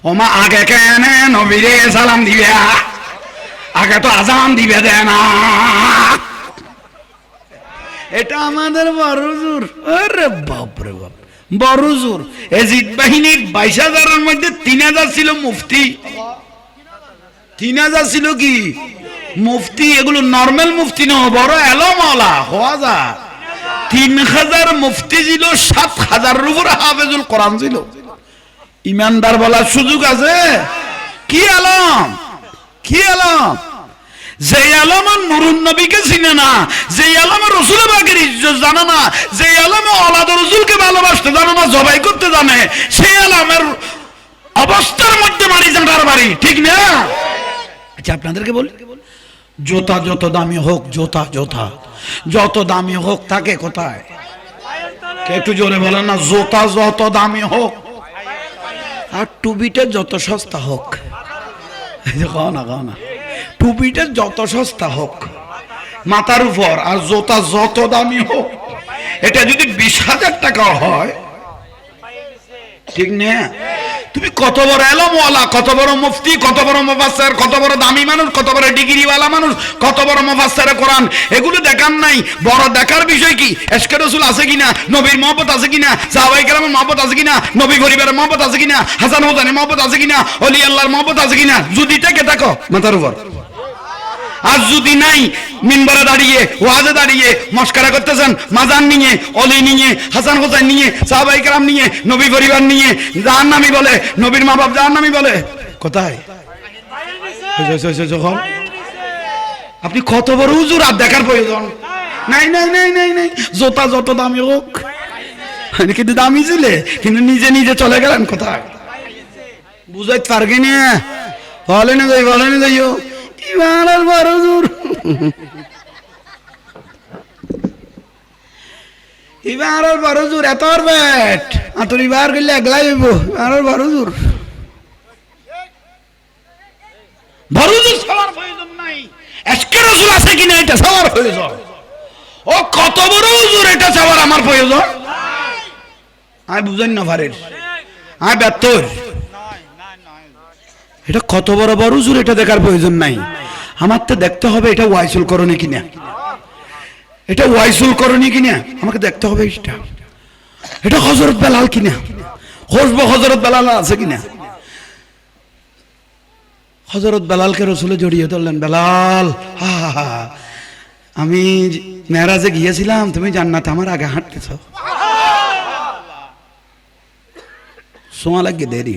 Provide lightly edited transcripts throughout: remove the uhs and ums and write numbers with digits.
ওমা আগে কেন নবীরে সালাম দিবে, আগে তো আজান দিবে দেয় না। এটা আমাদের বড় জোর। আরে বাপ রে বাপ, বড় জোর। এজিদ বাহিনীর 22,000-এর মধ্যে 3,000 ছিল মুফতি। 3,000 ছিল কি মুফতি। এগুলো নরমাল মুফতি না, বড় এলমওয়ালা হওয়া যায়। 3,000 মুফতি ছিল, 7,000-এর উপরে হাফেজুল কোরআন ছিল। ইমানদার বলার সুযোগ আছে? কি আলম, কি আলম! যে আলম নুরুন নবীকে চিনে না, যে আলম রাসূল পাকের ইজ্জত জানে না, যে আলম আওলাদ রাসূলকে ভালোবাসতে জানে না, জবাই করতে জানে, সেই আলমের অবস্থার মধ্যে মারি জানার বাড়ি, ঠিক না? আচ্ছা আপনাদেরকে বলি, জোতা যত দামি হোক, জোতা জোতা যত দামি হোক থাকে কোথায়? একটু জোরে বলেন না। জোতা যত দামি হোক আর টুপিটা যত সস্তা হোক, না টুপিটা যত সস্তা হোক মাথার উপর, আর জোতা যত দামি হোক, এটা যদি 20,000 টাকা হয়, ঠিক না? তুমি কত বড় এলমওয়ালা, কত বড় মুফতি, কত বড় মুফাসসির, কত বড় দামি মানুষ, কত বড় ডিগ্রিওয়ালা মানুষ, কত বড় মুফাসসিরে কোরআন, এগুলো দেখার নাই। বড় দেখার বিষয় কি ইশকে রাসূল আছে কিনা, নবীর মহব্বত আছে কিনা, সাহাবায়ে কেরামের মহব্বত আছে কিনা, নবী পরিবারের মহব্বত আছে কিনা, হাসান হুসাইনের মহব্বত আছে কিনা, ওলি আল্লাহর মহব্বত আছে কিনা। যদি থেকে থাকো মাথার উপর, আর যদি নাই মিম্বরে দাঁড়িয়ে ওয়াজে দাঁড়িয়ে মস্করা করতেছেন, মাজান নিয়ে, অলি নিয়ে, হাসান হোসেন নিয়ে, সাহাবায়ে কেরাম নিয়ে, নবী পরিবার নিয়ে, জাহান্নামী বলে, নবীর মা বাপ জাহান্নামী বলে, কোথায়? আপনি কত বড় হুজুর, আর দেখার প্রয়োজন নাই। নাই নাই নাই নাই জোতা যত দামি হোক, কিন্তু দামি ছিল, কিন্তু নিজে নিজে চলে গেলেন কোথায়? বুঝাইতে পারবি না, বলে না যাই, বলে না যাইও। ইবারের বড় জোর, ইবারের বড় জোর, এত বেট আতর ইবার করলে একলাই হইব। ইবারের বড় জোর, বড় জোর সবার প্রয়োজন নাই। ইশকে রাসূল আছে কিনা এটা সবার প্রয়োজন। ও কত বড় হুজুর এটা সবার আমার প্রয়োজন। আমি বুঝেন না পারেন, আমি ব্যর্থ। এটা কত বড় বড় হুজুর এটা দেখার প্রয়োজন নাই। আমার তো দেখতে হবে এটা ওয়াইসুল করণী কিনা, এটা ওয়াইসুল করণী কিনা আমাকে দেখতে হবে। এটা হযরত বেলাল কিনা, খুশবু হযরত বেলাল আছে কিনা। হযরত বেলালকে রাসূল জড়িয়ে ধরলেন, বেলাল আমি মেরাজে গিয়েছিলাম, তুমি জান্নাতে আমার আগে হাঁটতেছ। সোয়া লাগে দেরি,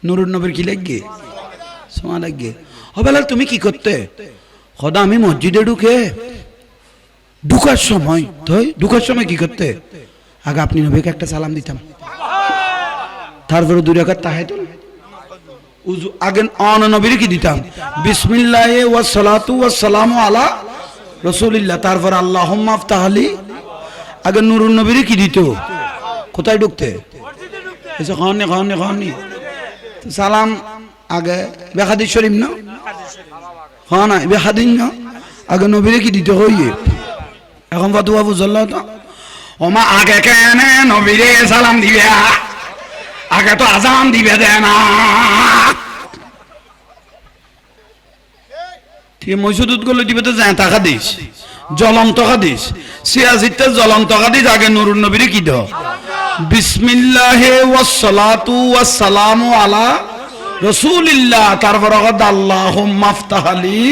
নুরুন নবীর কি লাগে সোয়া লাগে। ও বেলাল তুমি কি করতে? খোদা আমি মসজিদে ঢুকার সময়, তো ঢুকার সময় কি করতে? আগে আপনি নবীকে একটা সালাম দিতাম, তারপরে 2 রাকাত তাহিয়াতুল উযু, আগে নবীর কি দিতাম, বিসমিল্লাহি ওয়াস সালাতু ওয়াস সালামু আলা রাসূলিল্লাহ, তারপর আল্লাহুম্মা আফতাহ লি। আগে নুরুন নবীর কি দিত? কোথায় ঢুকতে? এসে খাওয়ানি সালাম আগে বেহাদিস শরীফ না, হ্যাঁ না বেহাদিন না, আগে নবীরে কি দিতে হইয়ে। এখন ফাতুয়া বুঝল্লাহ তো, ওমা আগে কেন নবীরে সালাম দিবে, আগে তো আজান দিবে দেয় না। ঠিক মসজিদ গুলো দিবে তো যায় টাকা দিস, জ্বলন্ত হাদিস, সিয়াসিতে জ্বলন্ত হাদিস। আগে নুরুন নবীরে কি দাও, বিসমিল্লাহি ওয়াস সালাতু ওয়াস সালামু আলা রাসূলিল্লাহ, তারপর আল্লাহুম্মা আফতাহ লি।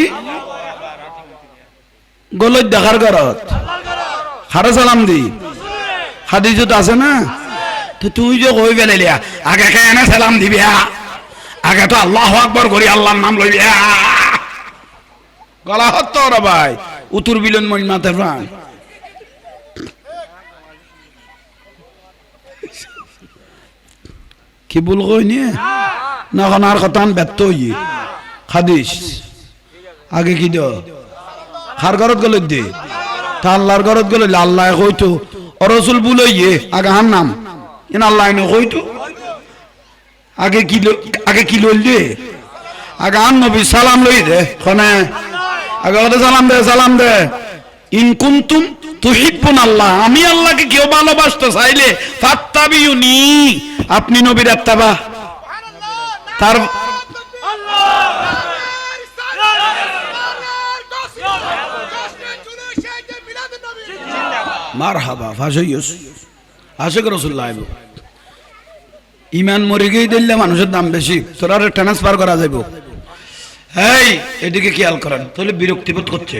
গলত দেখার ঘরত হারে সালাম দি, হাদিসত আছে না? তো তুই যে কই বেলাইলিয়া আগে কেন সালাম দিবি, আগে তো আল্লাহু আকবার করি আল্লাহর নাম লইবি। গলা হত রে ভাই, উত্তর বিলন মন মাতে প্রাণ। কি বল কই নিয়ে না আর কথা ব্যর্থ হইয়ে। হাদিস আগে কি দাও, হার ঘরত গেল দে, তা আল্লাহর ঘরত গেল আল্লাহ কইতো, রাসূল বুলাইয়ে আগে হার নাম এন আল্লাহ নে কইতো। আগে কি লইলে, আগে আন নবী সালাম লই দে, কোনে আগে ওদের সালাম দে। ইন কুনতুম তুহিব্বুন আল্লাহ, আমি আল্লাহকে কেউ ভালোবাসতে চাইলে ফাত্তাবিউনি, আপনি নবীর ইত্তেবা। তার মারহাবা ফাঁসইয়স আশিক রাসূলুল্লাহ ইমান মরে গিয়ে দিলে মানুষের দাম বেশি তোরা ট্রান্সফার করা যাইব এই এদিকে খেয়াল করেন তাহলে বিরক্তিবোধ করছে